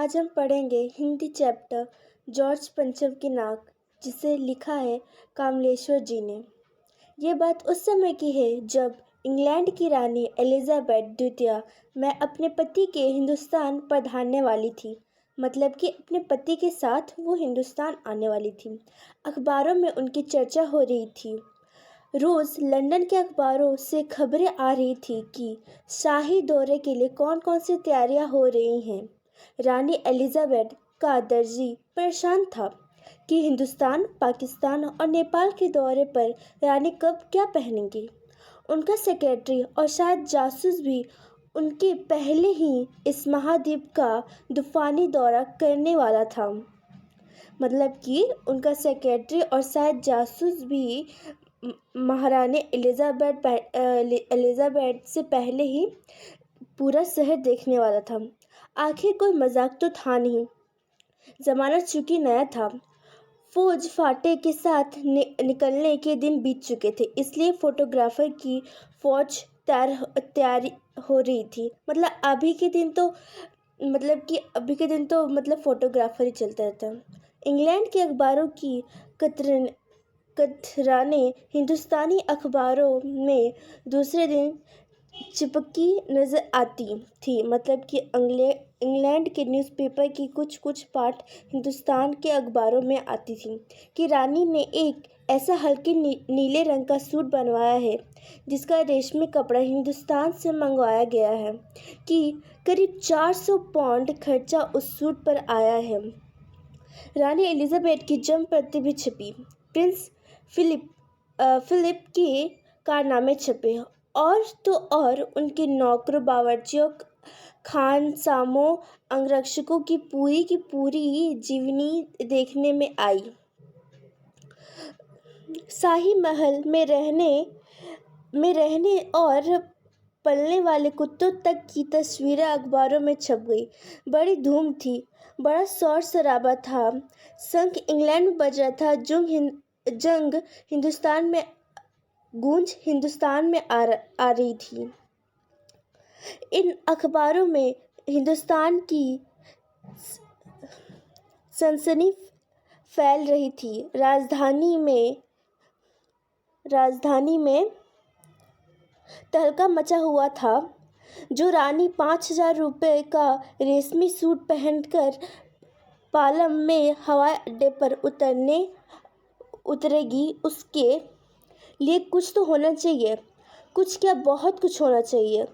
आज हम पढ़ेंगे हिंदी चैप्टर जॉर्ज पंचम की नाक, जिसे लिखा है कमलेश्वर जी ने। ये बात उस समय की है जब इंग्लैंड की रानी एलिजाबेथ द्वितीय में अपने पति के हिंदुस्तान पधारने वाली थी। मतलब कि अपने पति के साथ वो हिंदुस्तान आने वाली थी। अखबारों में उनकी चर्चा हो रही थी। रोज़ लंदन के अखबारों से खबरें आ रही थी कि शाही दौरे के लिए कौन कौन सी तैयारियां हो रही हैं। रानी एलिजाबेथ का दर्जी परेशान था कि हिंदुस्तान, पाकिस्तान और नेपाल के दौरे पर रानी कब क्या पहनेंगी। उनका सेक्रेटरी और शायद जासूस भी उनके पहले ही इस महाद्वीप का तूफानी दौरा करने वाला था। मतलब कि उनका सेक्रेटरी और शायद जासूस भी महारानी एलिजाबेथ से पहले ही पूरा शहर देखने वाला था। आखिर कोई मजाक तो था नहीं। जमाना चूंकि नया था। फौज फाटे के साथ निकलने के दिन बीत चुके थे, इसलिए फोटोग्राफर की फौज तैयारी हो रही थी। मतलब अभी के दिन तो फोटोग्राफर ही चलता रहता है। इंग्लैंड के अखबारों की कतराने हिंदुस्तानी अखबारों में दूसरे दिन चिपकी नजर आती थी। मतलब कि इंग्लैंड के न्यूज़पेपर की कुछ पार्ट हिंदुस्तान के अखबारों में आती थी कि रानी ने एक ऐसा हल्के नीले रंग का सूट बनवाया है जिसका रेशमी कपड़ा हिंदुस्तान से मंगवाया गया है, कि करीब 400 पाउंड खर्चा उस सूट पर आया है। रानी एलिजाबेथ की जन्म पत्री भी छपी। प्रिंस फिलिप के कारनामे छपे, और तो और उनके नौकरों, बावर्चियों, खानसामों, अंगरक्षकों की पूरी जीवनी देखने में आई। शाही महल में रहने और पलने वाले कुत्तों तक की तस्वीरें अखबारों में छप गई। बड़ी धूम थी, बड़ा शोर शराबा था। शंख इंग्लैंड में बज रहा था। जंग हिंदुस्तान में आ रही थी। इन अखबारों में हिंदुस्तान की सनसनी फैल रही थी। राजधानी में तहलका मचा हुआ था। जो रानी 5,000 रुपये का रेशमी सूट पहनकर पालम में हवाई अड्डे पर उतरेगी, उसके लिए कुछ तो होना चाहिए। कुछ क्या, बहुत कुछ होना चाहिए।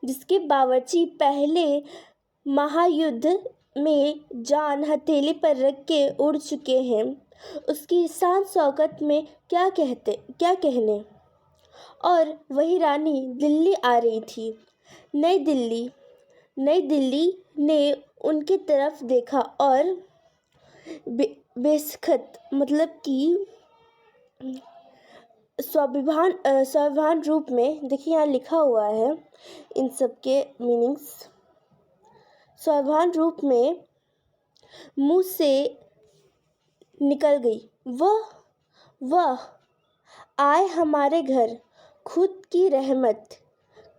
जिसके बावर्ची पहले महायुद्ध में जान हथेली पर रख के उड़ चुके हैं, उसकी शान शौकत में क्या कहने। और वही रानी दिल्ली आ रही थी। नई दिल्ली ने उनकी तरफ देखा और बेसख्त, मतलब कि स्वाभिमान रूप में, देखिए यहाँ लिखा हुआ है इन सब के मीनिंग्स। स्वाभिमान रूप में मुंह से निकल गई, वह आए हमारे घर, खुद की रहमत।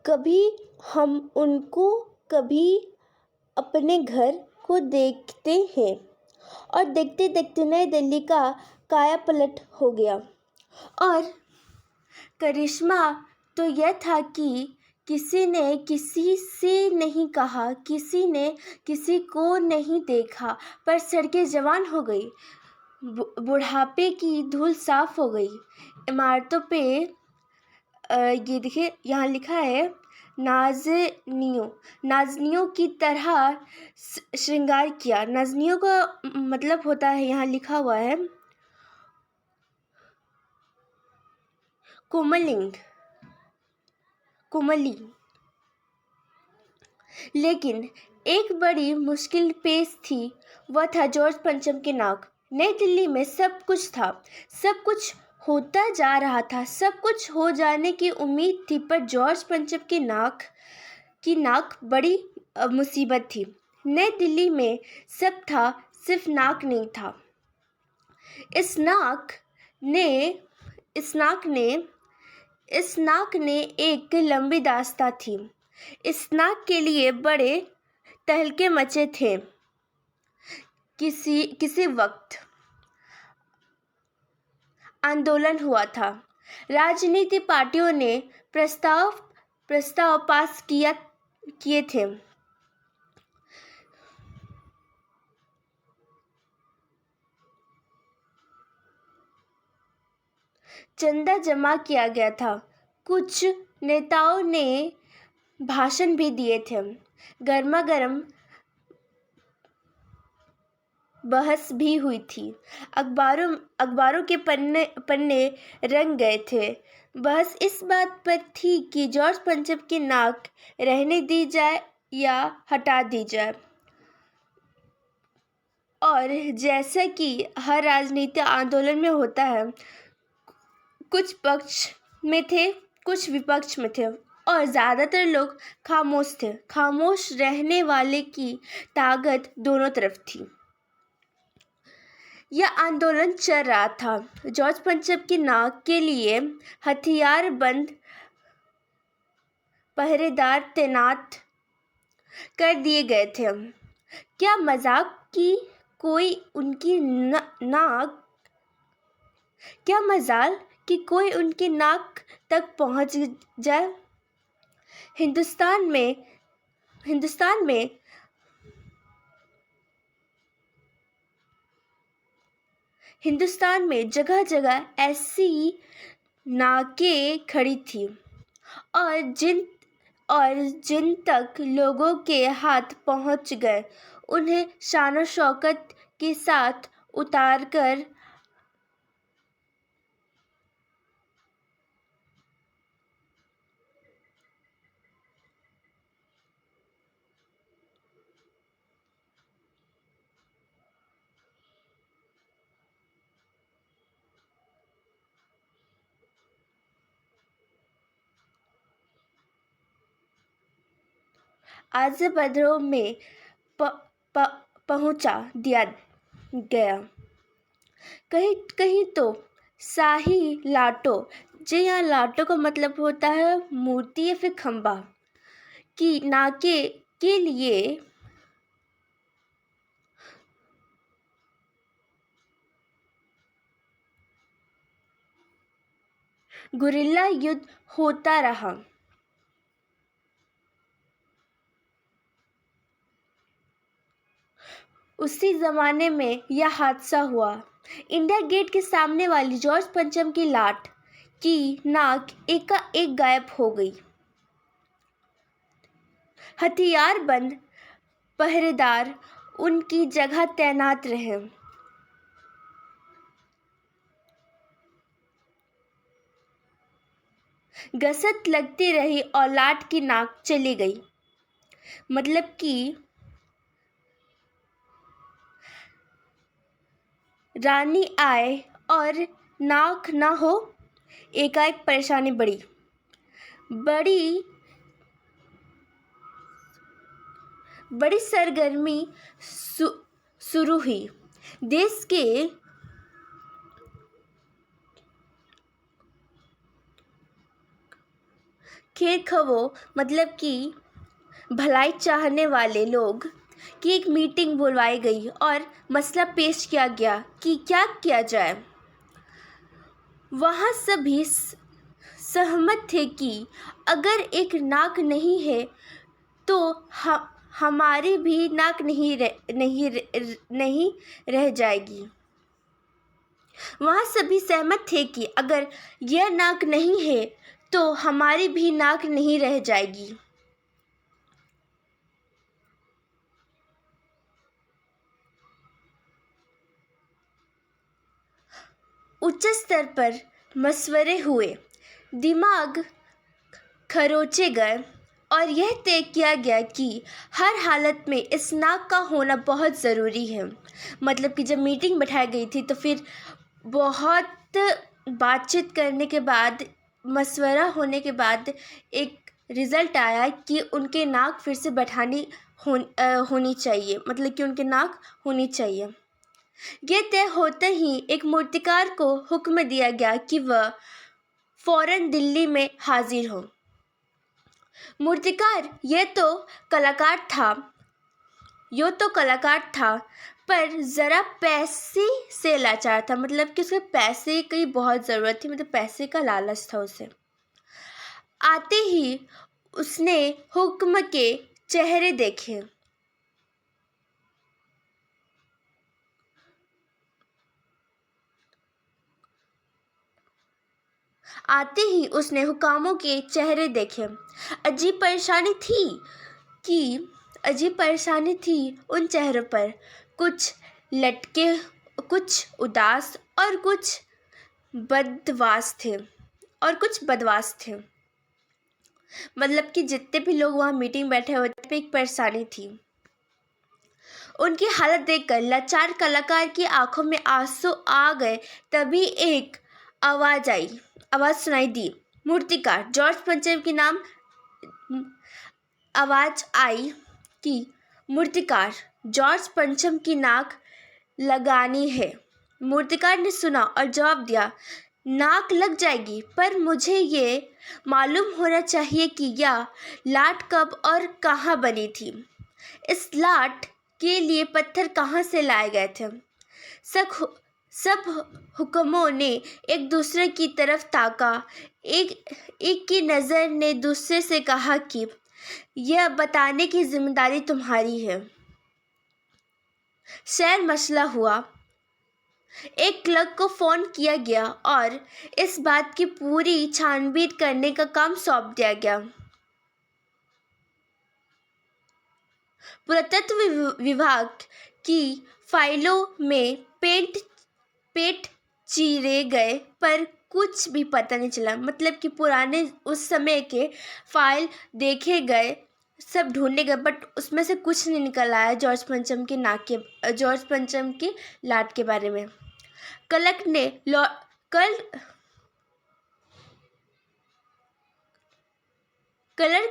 कभी हम उनको, कभी अपने घर को देखते हैं, और देखते देखते नई दिल्ली का काया पलट हो गया। और करिश्मा तो यह था कि किसी ने किसी से नहीं कहा, किसी ने किसी को नहीं देखा, पर सड़कें जवान हो गई, बुढ़ापे की धूल साफ हो गई। इमारतों पे ये देखिए यहाँ लिखा है नाजनियों की तरह श्रृंगार किया। नाजनियों का मतलब होता है, यहाँ लिखा हुआ है कुमली। लेकिन एक बड़ी मुश्किल पेश थी, वह था जॉर्ज पंचम की नाक। नई दिल्ली में सब कुछ था, सब कुछ होता जा रहा था, सब कुछ हो जाने की उम्मीद थी, पर जॉर्ज पंचम की नाक बड़ी मुसीबत थी। नई दिल्ली में सब था, सिर्फ नाक नहीं था। इस नाक ने इस नाक ने एक लंबी दास्तां थी। इस नाक के लिए बड़े तहलके मचे थे। किसी वक्त आंदोलन हुआ था। राजनीति पार्टियों ने प्रस्ताव पास किए थे। चंदा जमा किया गया था। कुछ नेताओं ने भाषण भी दिए थे। गर्मागर्म बहस भी हुई थी। अखबारों के पन्ने रंग गए थे। बहस इस बात पर थी कि जॉर्ज पंचम की नाक रहने दी जाए या हटा दी जाए। और जैसा कि हर राजनीतिक आंदोलन में होता है, कुछ पक्ष में थे, कुछ विपक्ष में थे और ज़्यादातर लोग खामोश थे। खामोश रहने वाले की ताकत दोनों तरफ थी। यह आंदोलन चल रहा था। जॉर्ज पंचम की नाक के लिए हथियारबंद पहरेदार तैनात कर दिए गए थे। क्या मजाल कि कोई उनकी नाक तक पहुंच जाए। हिंदुस्तान में जगह जगह ऐसी नाकें खड़ी थी और जिन तक लोगों के हाथ पहुंच गए उन्हें शान शौकत के साथ उतारकर आज़ादपुर में पहुंचा दिया गया। कहीं तो शाही लाटों, जी यहाँ लाटों का मतलब होता है मूर्ति या फिर खंबा, की नाके के लिए गुरिल्ला युद्ध होता रहा। उसी जमाने में यह हादसा हुआ। इंडिया गेट के सामने वाली जॉर्ज पंचम की लाट की नाक एकाएक गायब हो गई। हथियारबंद पहरेदार उनकी जगह तैनात रहे। गश्त लगती रही और लाट की नाक चली गई। मतलब कि रानी आए और नाक ना हो। एकाएक परेशानी बड़ी सरगर्मी शुरू हुई। देश के खेरखवो मतलब कि भलाई चाहने वाले लोग की एक मीटिंग बुलवाई गई और मसला पेश किया गया कि क्या किया जाए। वहाँ सभी सहमत थे कि अगर एक नाक नहीं है तो हमारी भी नाक नहीं रह जाएगी। वहाँ सभी सहमत थे कि अगर यह नाक नहीं है तो हमारी भी नाक नहीं रह जाएगी। उच्च स्तर पर मशवरे हुए, दिमाग खरोचे गए और यह तय किया गया कि हर हालत में इस नाक का होना बहुत ज़रूरी है। मतलब कि जब मीटिंग बैठाई गई थी तो फिर बहुत बातचीत करने के बाद, मशवरा होने के बाद एक रिज़ल्ट आया कि उनके नाक फिर से होनी चाहिए। मतलब कि उनके नाक होनी चाहिए। यह तय होते ही एक मूर्तिकार को हुक्म दिया गया कि वह फौरन दिल्ली में हाजिर हो। मूर्तिकार कलाकार था, पर ज़रा पैसे से लाचार था। मतलब कि उसे पैसे की बहुत ज़रूरत थी, मतलब पैसे का लालच था उसे। आते ही उसने हुक्म के चेहरे देखे। आते ही उसने हुकामों के चेहरे देखे। अजीब परेशानी थी उन चेहरों पर। कुछ लटके, कुछ उदास और कुछ बदवास थे। मतलब कि जितने भी लोग वहाँ मीटिंग बैठे हुए थे, एक परेशानी थी। उनकी हालत देखकर लाचार कलाकार की आंखों में आंसू आ गए। तभी एक आवाज सुनाई दी, मूर्तिकार जॉर्ज पंचम के नाम। आवाज आई कि मूर्तिकार जॉर्ज पंचम की नाक लगानी है। मूर्तिकार ने सुना और जवाब दिया, नाक लग जाएगी, पर मुझे ये मालूम होना चाहिए कि यह लाट कब और कहाँ बनी थी। इस लाट के लिए पत्थर कहाँ से लाए गए थे। सब हुक्मों ने एक दूसरे की तरफ ताका। एक की नज़र ने दूसरे से कहा कि यह बताने की जिम्मेदारी तुम्हारी है। शहर मसला हुआ। एक क्लर्क को फोन किया गया और इस बात की पूरी छानबीन करने का काम सौंप दिया गया। पुरातत्व विभाग की फाइलों में पेट चीरे गए, पर कुछ भी पता नहीं चला। मतलब कि पुराने उस समय के फाइल देखे गए, सब ढूंढे गए, बट उसमें से कुछ नहीं निकल आया जॉर्ज पंचम की लाट के बारे में। क्लर्क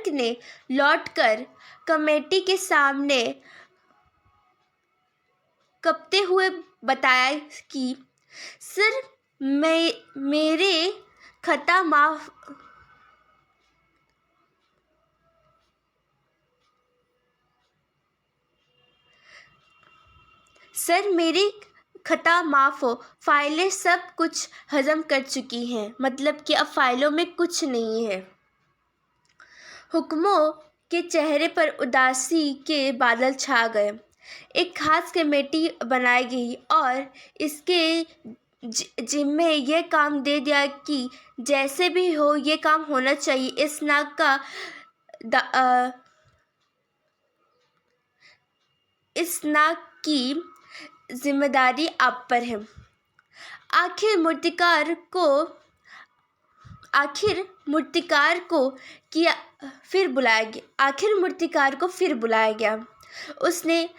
ने लौटकर कमेटी के सामने कपते हुए बताया कि सर, मेरे खता माफ हो। फाइलें सब कुछ हजम कर चुकी हैं। मतलब कि अब फाइलों में कुछ नहीं है। हुक्मों के चेहरे पर उदासी के बादल छा गए। एक खास कमेटी बनाई गई और इसके जिम्मे यह काम दे दिया कि जैसे भी हो ये काम होना चाहिए। इस नाक की जिम्मेदारी आप पर है। आखिर मूर्तिकार को फिर बुलाया गया। उसने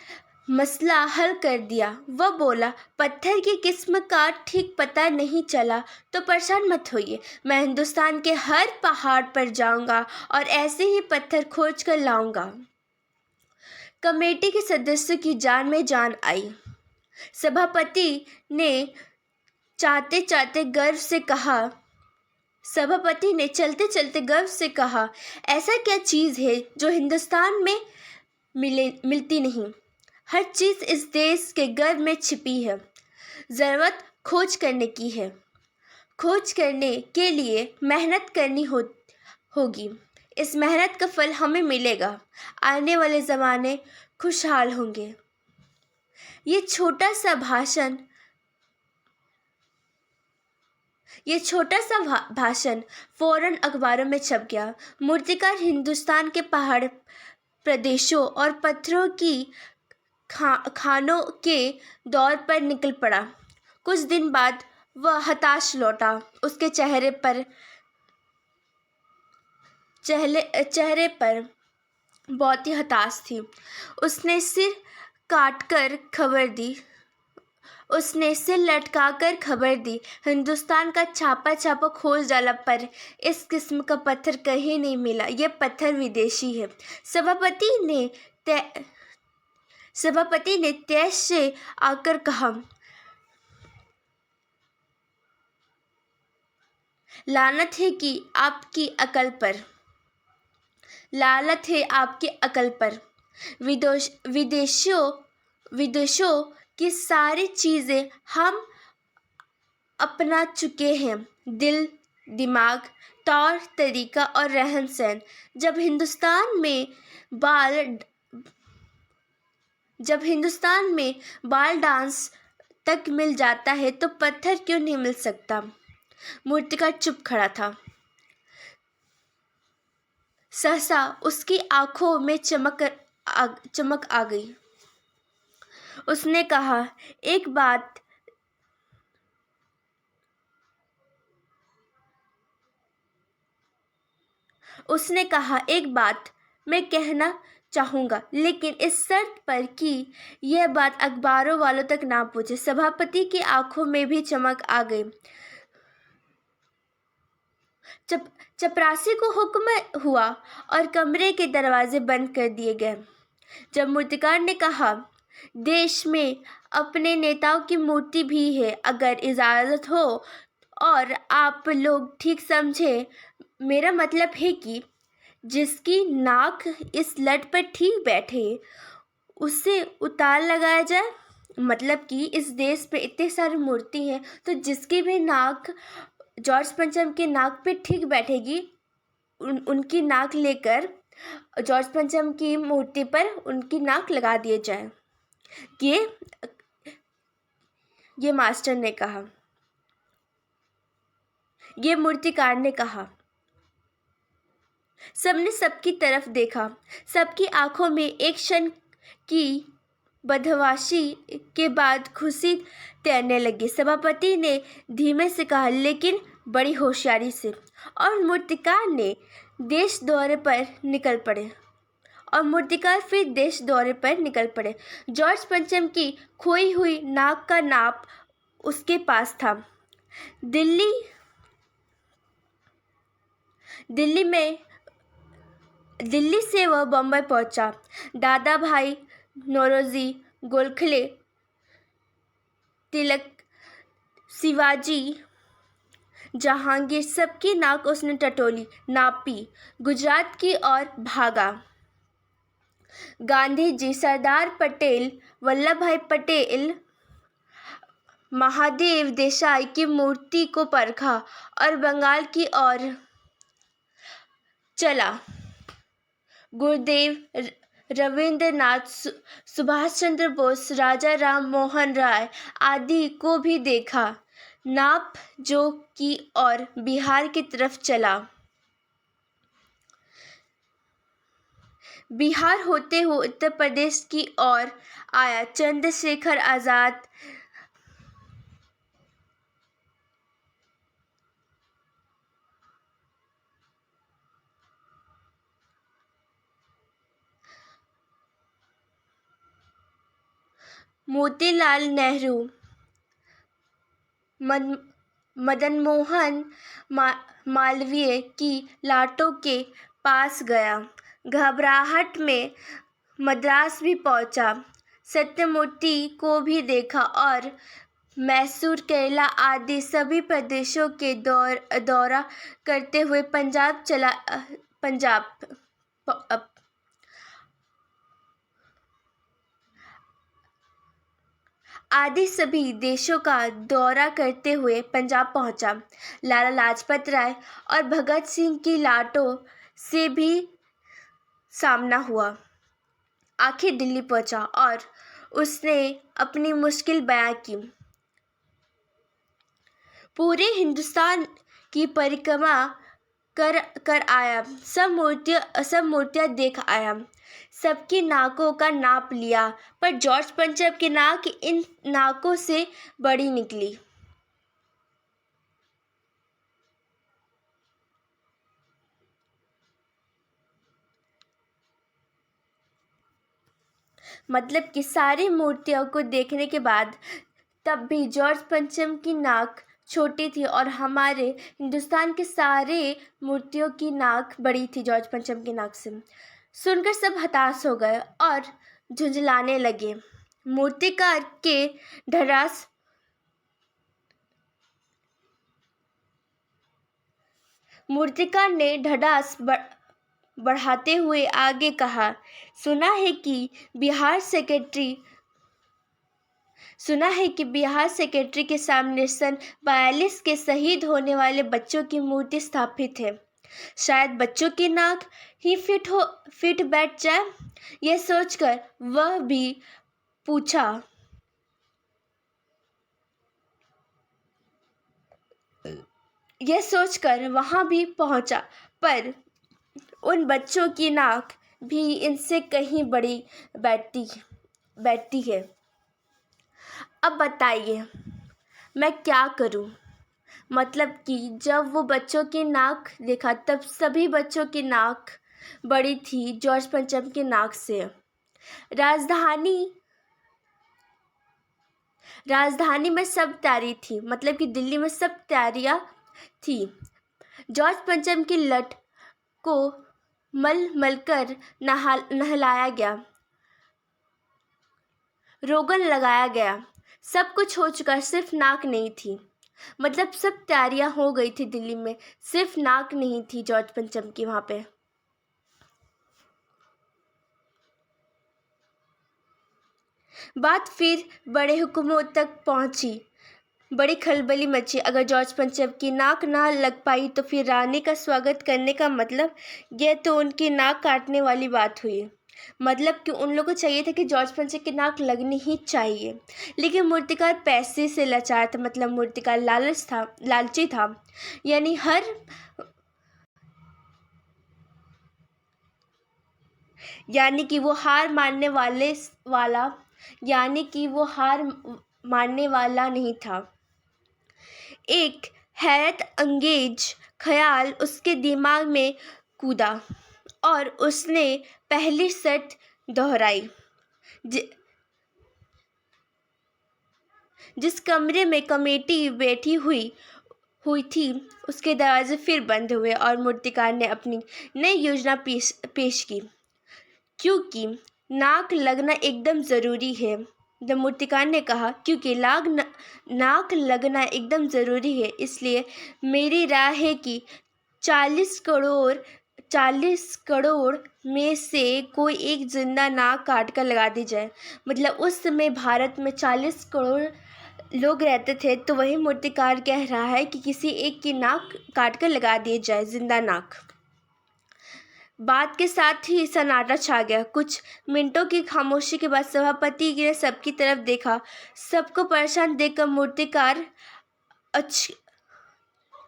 मसला हल कर दिया। वह बोला, पत्थर की किस्म का ठीक पता नहीं चला तो परेशान मत होइए। मैं हिंदुस्तान के हर पहाड़ पर जाऊंगा और ऐसे ही पत्थर खोज कर लाऊंगा। कमेटी के सदस्यों की जान में जान आई। सभापति ने चलते चलते गर्व से कहा, ऐसा क्या चीज़ है जो हिंदुस्तान में मिलती नहीं। हर चीज़ इस देश के गर्भ में छिपी है। ज़रूरत खोज करने की है। खोज करने के लिए मेहनत करनी होगी। इस मेहनत का फल हमें मिलेगा। आने वाले ज़माने खुशहाल होंगे। ये छोटा सा भाषण फौरन अखबारों में छप गया। मूर्तिकार हिंदुस्तान के पहाड़ प्रदेशों और पत्थरों की खानों के दौर पर निकल पड़ा। कुछ दिन बाद वह हताश लौटा। उसके चेहरे पर बहुत ही हताश थी। उसने सिर लटकाकर खबर दी। हिंदुस्तान का छापा खोज डाला, पर इस किस्म का पत्थर कहीं नहीं मिला। यह पत्थर विदेशी है। सभापति ने तेज से आकर कहा, लानत है कि आपकी अकल पर, लानत है आपकी अकल पर। विदेशों विदेशों की सारी चीज़ें हम अपना चुके हैं, दिल, दिमाग, तौर तरीका और रहन सहन। बाल जब हिंदुस्तान में बाल डांस तक मिल जाता है तो पत्थर क्यों नहीं मिल सकता। मूर्तिकार चुप खड़ा था। सहसा उसकी आंखों में चमक आ गई। उसने कहा, एक बात मैं कहना चाहूँगा, लेकिन इस शर्त पर कि यह बात अखबारों वालों तक ना पहुँचे। सभापति की आंखों में भी चमक आ गई। चपरासी को हुक्म हुआ और कमरे के दरवाजे बंद कर दिए गए। जब मूर्तिकार ने कहा, देश में अपने नेताओं की मूर्ति भी है, अगर इजाज़त हो और आप लोग ठीक समझे, मेरा मतलब है कि जिसकी नाक इस लट पर ठीक बैठे उसे उतार लगाया जाए। मतलब कि इस देश पे इतने सारी मूर्ति हैं, तो जिसकी भी नाक जॉर्ज पंचम की नाक पे ठीक बैठेगी, उनकी नाक लेकर जॉर्ज पंचम की मूर्ति पर उनकी नाक लगा दिए जाए। ये मास्टर ने कहा, ये मूर्तिकार ने कहा। सबने सबकी तरफ देखा। सबकी आंखों में एक क्षण की बदहवासी के बाद खुशी तैरने लगी। सभापति ने धीमे से कहा, लेकिन बड़ी होशियारी से, और मूर्तिकार फिर देश दौरे पर निकल पड़े। जॉर्ज पंचम की खोई हुई नाक का नाप उसके पास था। दिल्ली से वह बम्बई पहुंचा। दादा भाई नौरोजी, गोखले, तिलक, शिवाजी, जहांगीर, सबकी नाक उसने टटोली, नापी, गुजरात की ओर भागा। गांधी जी, सरदार पटेल, वल्लभ भाई पटेल, महादेव देसाई की मूर्ति को परखा और बंगाल की ओर चला। गुरुदेव रविंद्रनाथ, सुभाष चंद्र बोस, राजा राम मोहन राय आदि को भी देखा। नाप जो की और बिहार की तरफ चला। बिहार होते हुए उत्तर प्रदेश की ओर आया। चंद्रशेखर आजाद, मोतीलाल नेहरू, मदन मोहन मालवीय की लाटों के पास गया। घबराहट में मद्रास भी पहुंचा। सत्यमूर्ति को भी देखा और मैसूर, केरला आदि सभी प्रदेशों के दौरा करते हुए आदि सभी देशों का दौरा करते हुए पंजाब पहुंचा। लाला लाजपत राय और भगत सिंह की लाटों से भी सामना हुआ। आखिर दिल्ली पहुंचा और उसने अपनी मुश्किल बयां की। पूरे हिंदुस्तान की परिक्रमा कर आया। सब मूर्तियां देख आया। सबकी नाकों का नाप लिया, पर जॉर्ज पंचम की नाक इन नाकों से बड़ी निकली। मतलब कि सारी मूर्तियों को देखने के बाद तब भी जॉर्ज पंचम की नाक छोटी थी और हमारे हिंदुस्तान के सारे मूर्तियों की नाक बड़ी थी जॉर्ज पंचम की नाक से। सुनकर सब हताश हो गए और झुंझलाने लगे। मूर्तिकार के ढरास मूर्तिकार ने ढड़ास बढ़ाते हुए आगे कहा, सुना है कि बिहार सेक्रेटरी के सामने सन 42 के शहीद होने वाले बच्चों की मूर्ति स्थापित है। शायद बच्चों की नाक ही फिट बैठ जाए। यह सोचकर वहां भी पहुंचा, पर उन बच्चों की नाक भी इनसे कहीं बड़ी बैठती है। अब बताइए मैं क्या करूं? मतलब कि जब वो बच्चों की नाक देखा तब सभी बच्चों की नाक बड़ी थी जॉर्ज पंचम की नाक से। राजधानी में सब तैयारी थी, मतलब कि दिल्ली में सब तैयारियां थी। जॉर्ज पंचम की लट को मल कर नहलाया गया, रोगन लगाया गया, सब कुछ हो चुका, सिर्फ नाक नहीं थी। मतलब सब तैयारियां हो गई थी दिल्ली में, सिर्फ नाक नहीं थी जॉर्ज पंचम की वहां पे। बात फिर बड़े हुकूमत तक पहुंची, बड़ी खलबली मची। अगर जॉर्ज पंचम की नाक ना लग पाई तो फिर रानी का स्वागत करने का मतलब यह तो उनकी नाक काटने वाली बात हुई। मतलब कि उन लोगों को चाहिए था कि जॉर्ज पंचम की नाक लगनी ही चाहिए, लेकिन मूर्तिकार पैसे से लाचार था। मतलब मूर्तिकार लालची था। यानी कि वो हार मानने वाला नहीं था। एक हैरत अंगेज ख्याल उसके दिमाग में कूदा और उसने पहली शर्त दोहराई। जिस कमरे में कमेटी बैठी हुई थी उसके दरवाजे फिर बंद हुए और मूर्तिकार ने अपनी नई योजना पेश की। क्योंकि नाक लगना एकदम ज़रूरी है, मूर्तिकार ने कहा, क्योंकि नाक लगना एकदम ज़रूरी है, इसलिए मेरी राय है कि 40 करोड़ में से कोई एक जिंदा नाक काट कर लगा दी जाए। मतलब उस समय भारत में 40 करोड़ लोग रहते थे, तो वही मूर्तिकार कह रहा है कि किसी एक की नाक काट कर लगा दी जाए, जिंदा नाक। बात के साथ ही सन्नाटा छा गया। कुछ मिनटों की खामोशी के बाद सभापति ने सबकी तरफ देखा। सबको परेशान देखकर मूर्तिकार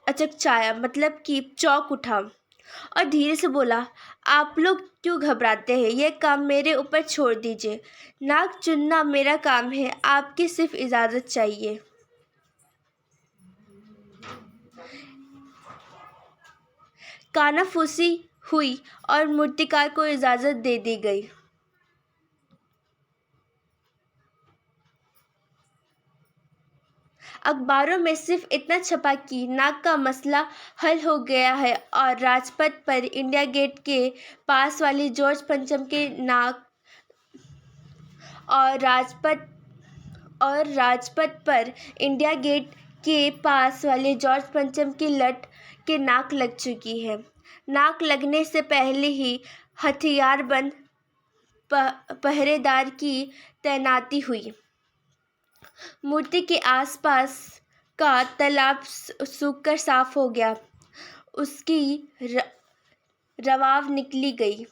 अचकचाया, मतलब कि चौंक उठा और धीरे से बोला, आप लोग क्यों घबराते हैं? यह काम मेरे ऊपर छोड़ दीजिए। नाक चुनना मेरा काम है, आपकी सिर्फ इजाज़त चाहिए। कानाफूसी हुई और मूर्तिकार को इजाज़त दे दी गई। अखबारों में सिर्फ इतना छपा कि नाक का मसला हल हो गया है और राजपथ पर इंडिया गेट के पास वाली जॉर्ज पंचम के नाक और राजपथ पर इंडिया गेट के पास वाले जॉर्ज पंचम की लट के नाक लग चुकी है। नाक लगने से पहले ही हथियारबंद पहरेदार की तैनाती हुई। मूर्ति के आसपास का तालाब सूखकर साफ हो गया, उसकी रवाव निकली गई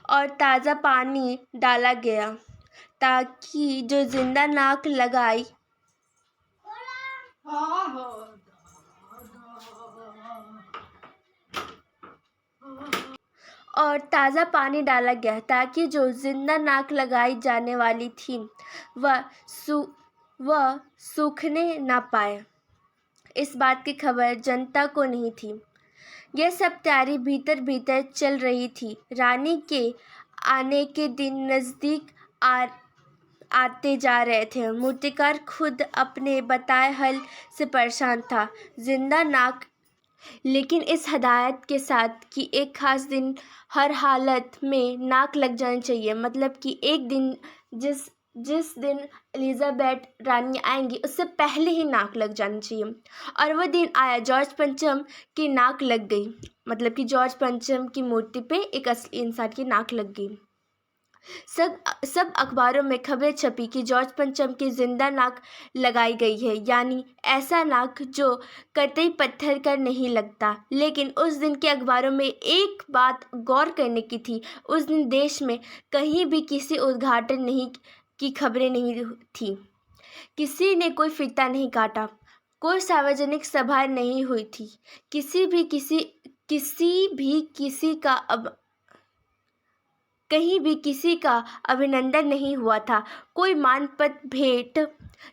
और ताज़ा पानी डाला गया, ताकि जो जिंदा नाक लगाई जाने वाली थी वह सूखने ना पाए। इस बात की खबर जनता को नहीं थी। यह सब तैयारी भीतर भीतर चल रही थी। रानी के आने के दिन नज़दीक आते जा रहे थे। मूर्तिकार खुद अपने बताए हल से परेशान था, जिंदा नाक, लेकिन इस हदायत के साथ कि एक खास दिन हर हालत में नाक लग जानी चाहिए। मतलब कि एक दिन जिस दिन एलिजाबेथ रानी आएंगी उससे पहले ही नाक लग जानी चाहिए। और वो दिन आया, जॉर्ज पंचम की नाक लग गई, मतलब कि जॉर्ज पंचम की मूर्ति पे एक असली इंसान की नाक लग गई। सब अखबारों में खबरें छपी कि जॉर्ज पंचम की जिंदा नाक लगाई गई है, यानी ऐसा नाक जो कतई पत्थर का नहीं लगता। लेकिन उस दिन के अखबारों में एक बात गौर करने की थी, उस दिन देश में कहीं भी किसी उद्घाटन नहीं की खबरें नहीं थी। किसी ने कोई फीता नहीं काटा, कोई सार्वजनिक सभा नहीं हुई थी, किसी भी किसी का कहीं भी किसी का अभिनंदन नहीं हुआ था, कोई मानपत्र भेंट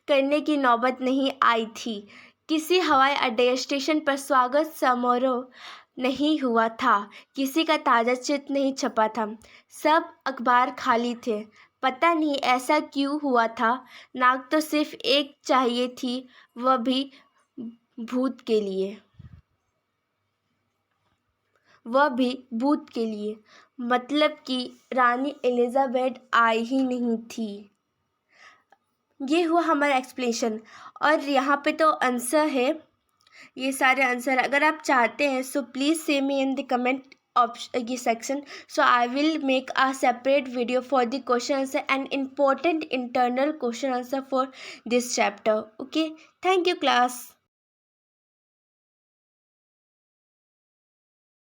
करने की नौबत नहीं आई थी, किसी हवाई अड्डे स्टेशन पर स्वागत समारोह नहीं हुआ था, किसी का ताज़ा चित्र नहीं छपा था, सब अखबार खाली थे। पता नहीं ऐसा क्यों हुआ था। नाक तो सिर्फ एक चाहिए थी, वह भी भूत के लिए, मतलब कि रानी एलिजाबेथ आई ही नहीं थी। ये हुआ हमारा एक्सप्लेनेशन। और यहाँ पे तो आंसर है, ये सारे आंसर अगर आप चाहते हैं सो प्लीज़ से मी इन द कमेंट ऑप्शन ये section, so I will make a separate video for the question answer and important internal question answer for this chapter. Okay, thank you class.